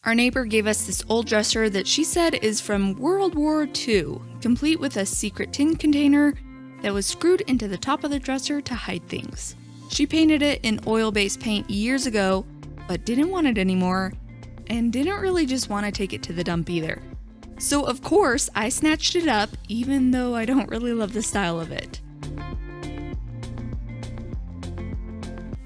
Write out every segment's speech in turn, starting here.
Our neighbor gave us this old dresser that she said is from World War II, complete with a secret tin container that was screwed into the top of the dresser to hide things. She painted it in oil-based paint years ago, but didn't want it anymore, and didn't really just want to take it to the dump either. So of course, I snatched it up, even though I don't really love the style of it.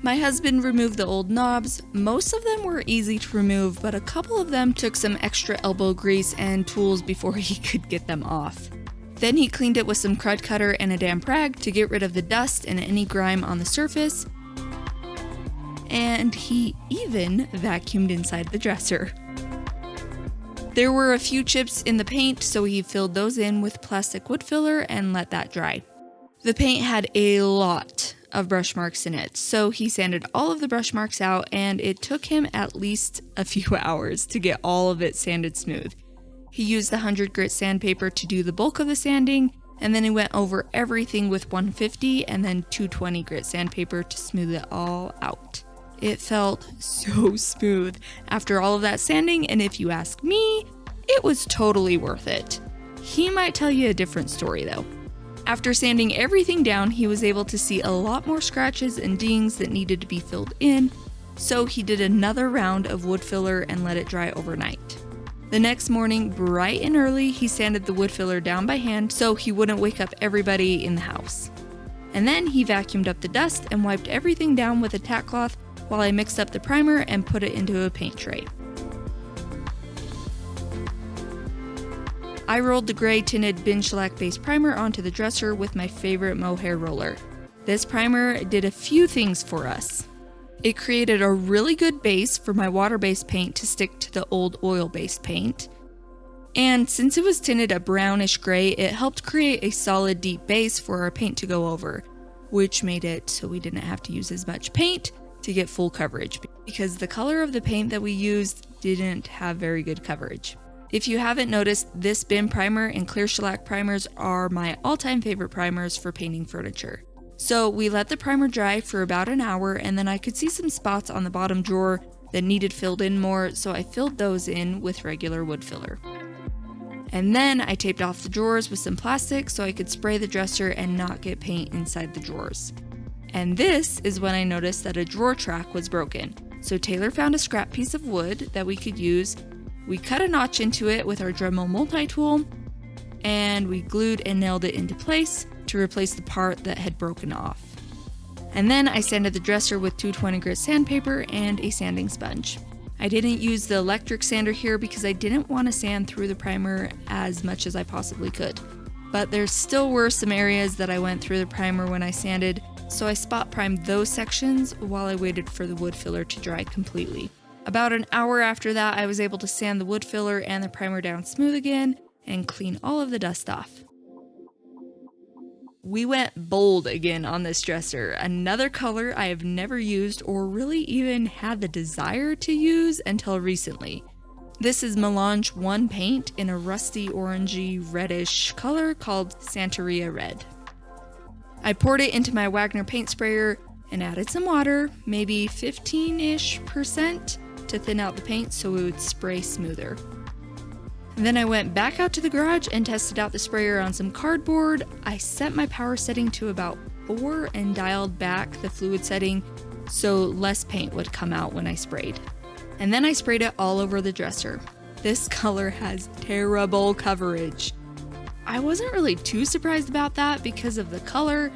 My husband removed the old knobs. Most of them were easy to remove, but a couple of them took some extra elbow grease and tools before he could get them off. Then he cleaned it with some crud cutter and a damp rag to get rid of the dust and any grime on the surface. And he even vacuumed inside the dresser. There were a few chips in the paint, so he filled those in with plastic wood filler and let that dry. The paint had a lot of brush marks in it, so he sanded all of the brush marks out, and it took him at least a few hours to get all of it sanded smooth. He used the 100 grit sandpaper to do the bulk of the sanding, and then he went over everything with 150 and then 220 grit sandpaper to smooth it all out. It felt so smooth after all of that sanding, and if you ask me, it was totally worth it. He might tell you a different story though. After sanding everything down, he was able to see a lot more scratches and dings that needed to be filled in, so he did another round of wood filler and let it dry overnight. The next morning, bright and early, he sanded the wood filler down by hand so he wouldn't wake up everybody in the house. And then he vacuumed up the dust and wiped everything down with a tack cloth while I mixed up the primer and put it into a paint tray. I rolled the gray tinted bin shellac based primer onto the dresser with my favorite mohair roller. This primer did a few things for us. It created a really good base for my water-based paint to stick to the old oil-based paint. And since it was tinted a brownish gray, it helped create a solid deep base for our paint to go over, which made it so we didn't have to use as much paint to get full coverage, because the color of the paint that we used didn't have very good coverage. If you haven't noticed, this bin primer and clear shellac primers are my all-time favorite primers for painting furniture. So we let the primer dry for about an hour, and then I could see some spots on the bottom drawer that needed filled in more, so I filled those in with regular wood filler. And then I taped off the drawers with some plastic so I could spray the dresser and not get paint inside the drawers. And this is when I noticed that a drawer track was broken. So Taylor found a scrap piece of wood that we could use. We cut a notch into it with our Dremel multi-tool, and we glued and nailed it into place to replace the part that had broken off. And then I sanded the dresser with 220 grit sandpaper and a sanding sponge. I didn't use the electric sander here because I didn't want to sand through the primer as much as I possibly could. But there still were some areas that I went through the primer when I sanded, so I spot primed those sections while I waited for the wood filler to dry completely. About an hour after that, I was able to sand the wood filler and the primer down smooth again and clean all of the dust off. We went bold again on this dresser, another color I have never used or really even had the desire to use until recently. This is Melange 1 paint in a rusty orangey reddish color called Santeria Red. I poured it into my Wagner paint sprayer and added some water, maybe 15-ish%, to thin out the paint so it would spray smoother. Then I went back out to the garage and tested out the sprayer on some cardboard. I set my power setting to about 4 and dialed back the fluid setting so less paint would come out when I sprayed. And then I sprayed it all over the dresser. This color has terrible coverage. I wasn't really too surprised about that because of the color,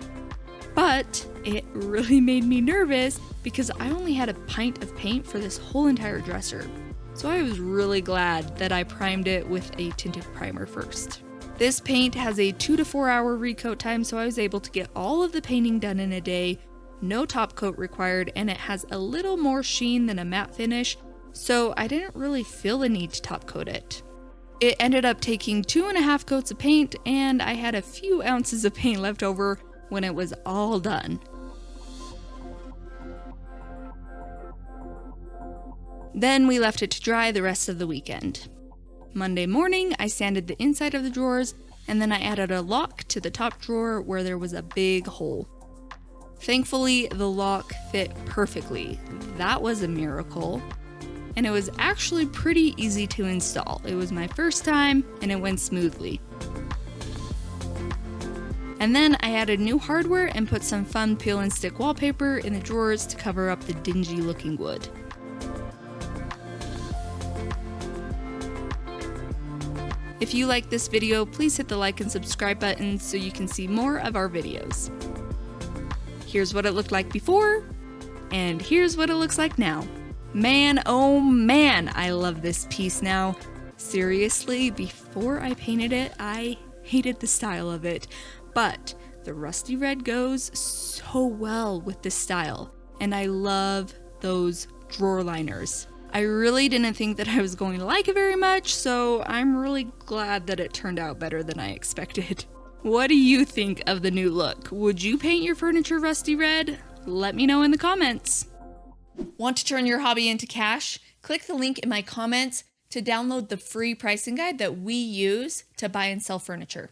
but it really made me nervous because I only had a pint of paint for this whole entire dresser. So I was really glad that I primed it with a tinted primer first. This paint has a 2 to 4 hour recoat time, so I was able to get all of the painting done in a day, no top coat required, and it has a little more sheen than a matte finish, so I didn't really feel the need to top coat it. It ended up taking 2.5 coats of paint, and I had a few ounces of paint left over when it was all done. Then we left it to dry the rest of the weekend. Monday morning, I sanded the inside of the drawers, and then I added a lock to the top drawer where there was a big hole. Thankfully, the lock fit perfectly. That was a miracle. and it was actually pretty easy to install. It was my first time, and it went smoothly. And then I added new hardware and put some fun peel and stick wallpaper in the drawers to cover up the dingy looking wood. If you like this video, please hit the like and subscribe button so you can see more of our videos. Here's what it looked like before, and here's what it looks like now. Man, oh man, I love this piece now. Seriously, before I painted it, I hated the style of it, but the rusty red goes so well with this style, and I love those drawer liners. I really didn't think that I was going to like it very much, so I'm really glad that it turned out better than I expected. What do you think of the new look? Would you paint your furniture rusty red? Let me know in the comments. Want to turn your hobby into cash? Click the link in my comments to download the free pricing guide that we use to buy and sell furniture.